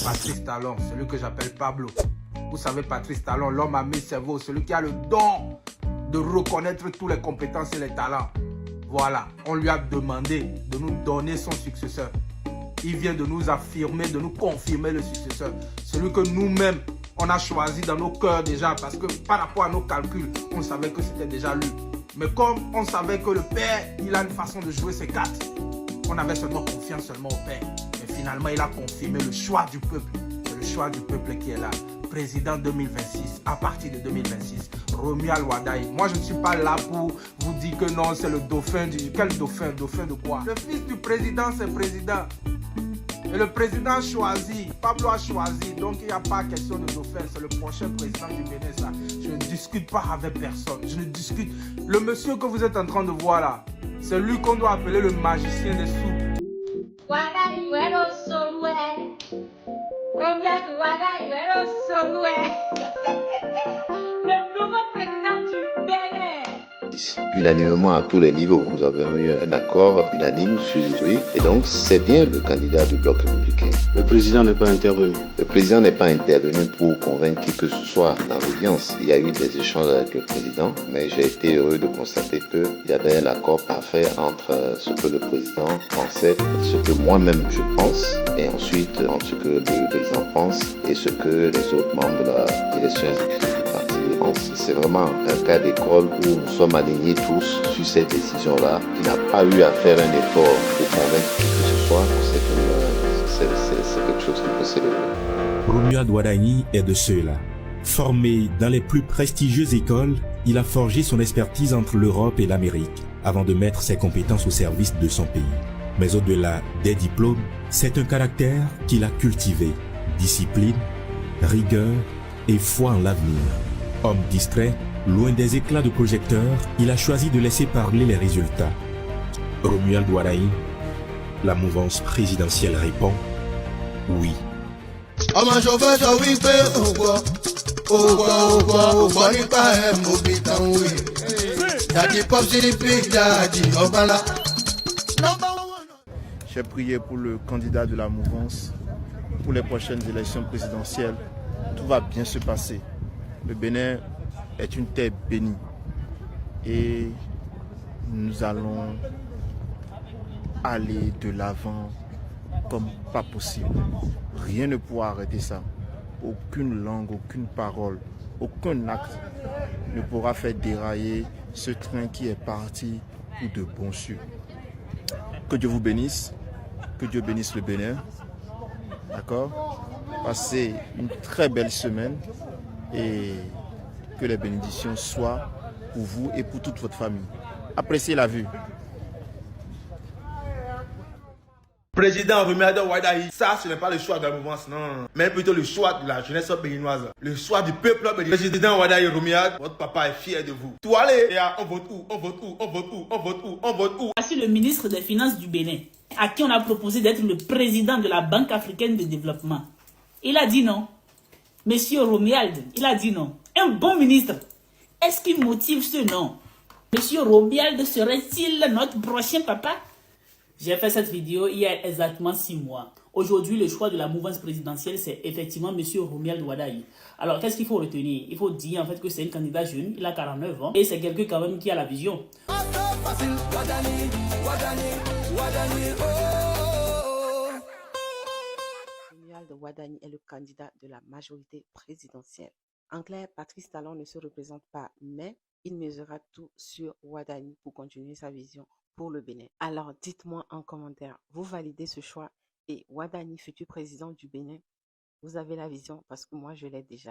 Patrice Talon, celui que j'appelle Pablo. Vous savez, Patrice Talon, l'homme à 1000 cerveaux, celui qui a le don de reconnaître toutes les compétences et les talents. Voilà, on lui a demandé de nous donner son successeur. Il vient de nous affirmer, de nous confirmer le successeur. Celui que nous-mêmes, on a choisi dans nos cœurs déjà, parce que par rapport à nos calculs, on savait que c'était déjà lui. Mais comme on savait que le père, il a une façon de jouer ses cartes, on avait seulement confiance seulement au père. Mais finalement, il a confirmé le choix du peuple. C'est le choix du peuple qui est là. Président 2026, à partir de 2026, Romuald Wadaï. Moi, je ne suis pas là pour vous dire que non, c'est le dauphin du... Quel dauphin? Dauphin de quoi? Le fils du président, c'est président. Et le président a choisi, Pablo a choisi, donc il n'y a pas question de dauphin, c'est le prochain président du Bénin, ça. Je ne discute pas avec personne, je ne discute... Le monsieur que vous êtes en train de voir là, c'est lui qu'on doit appeler le magicien des sous. Unanimement à tous les niveaux, nous avons eu un accord unanime sur lui et donc c'est bien le candidat du bloc républicain. Le président n'est pas intervenu. Le président n'est pas intervenu pour convaincre qui que ce soit dans l'audience. Il y a eu des échanges avec le président, mais j'ai été heureux de constater qu'il y avait un accord parfait entre ce que le président pensait, ce que moi-même je pense, et ensuite entre ce que le président pense et ce que les autres membres de la direction exécutive du parti pensent. C'est vraiment un cas d'école où nous sommes alignés tous sur cette décision-là. Il n'a pas eu à faire un effort pour convaincre qui que ce soit. C'est quelque chose qu'il faut célébrer. Romuald Wadaï est de ceux-là. Formé dans les plus prestigieuses écoles, il a forgé son expertise entre l'Europe et l'Amérique avant de mettre ses compétences au service de son pays. Mais au-delà des diplômes, c'est un caractère qu'il a cultivé. Discipline, rigueur et foi en l'avenir. Homme distrait, loin des éclats de projecteurs, il a choisi de laisser parler les résultats. Romuald Wadaï, la mouvance présidentielle répond oui. J'ai prié pour le candidat de la mouvance pour les prochaines élections présidentielles. Tout va bien se passer. Le Bénin est une terre bénie et nous allons aller de l'avant comme pas possible. Rien ne pourra arrêter ça. Aucune langue, aucune parole, aucun acte ne pourra faire dérailler ce train qui est parti pour de bons cieux. Que Dieu vous bénisse, que Dieu bénisse le Bénin. D'accord? Passez une très belle semaine et que les bénédictions soient pour vous et pour toute votre famille. Appréciez la vue. Président Romuald Wadaï, ça ce n'est pas le choix de la mouvance, non, mais plutôt le choix de la jeunesse béninoise, le choix du peuple béninois. Président Wadaï Romuald, votre papa est fier de vous. Tout allez, on vote où, on vote où, on vote où, on vote où, on vote où. Voici le ministre des Finances du Bénin, à qui on a proposé d'être le président de la Banque africaine de développement. Il a dit non. Monsieur Romuald, il a dit non. Un bon ministre. Est-ce qu'il motive ce nom? Monsieur Romuald serait-il notre prochain papa? J'ai fait cette vidéo il y a exactement 6 mois. Aujourd'hui, le choix de la mouvance présidentielle, c'est effectivement Monsieur Romuald Wadaï. Alors, qu'est-ce qu'il faut retenir? Il faut dire en fait que c'est un candidat jeune, il a 49 ans, et c'est quelqu'un quand même qui a la vision. Romuald Wadaï est le candidat de la majorité présidentielle. En clair, Patrice Talon ne se représente pas, mais il misera tout sur Wadaï pour continuer sa vision pour le Bénin. Alors, dites-moi en commentaire, vous validez ce choix et Wadaï, futur président du Bénin, vous avez la vision parce que moi, je l'ai déjà.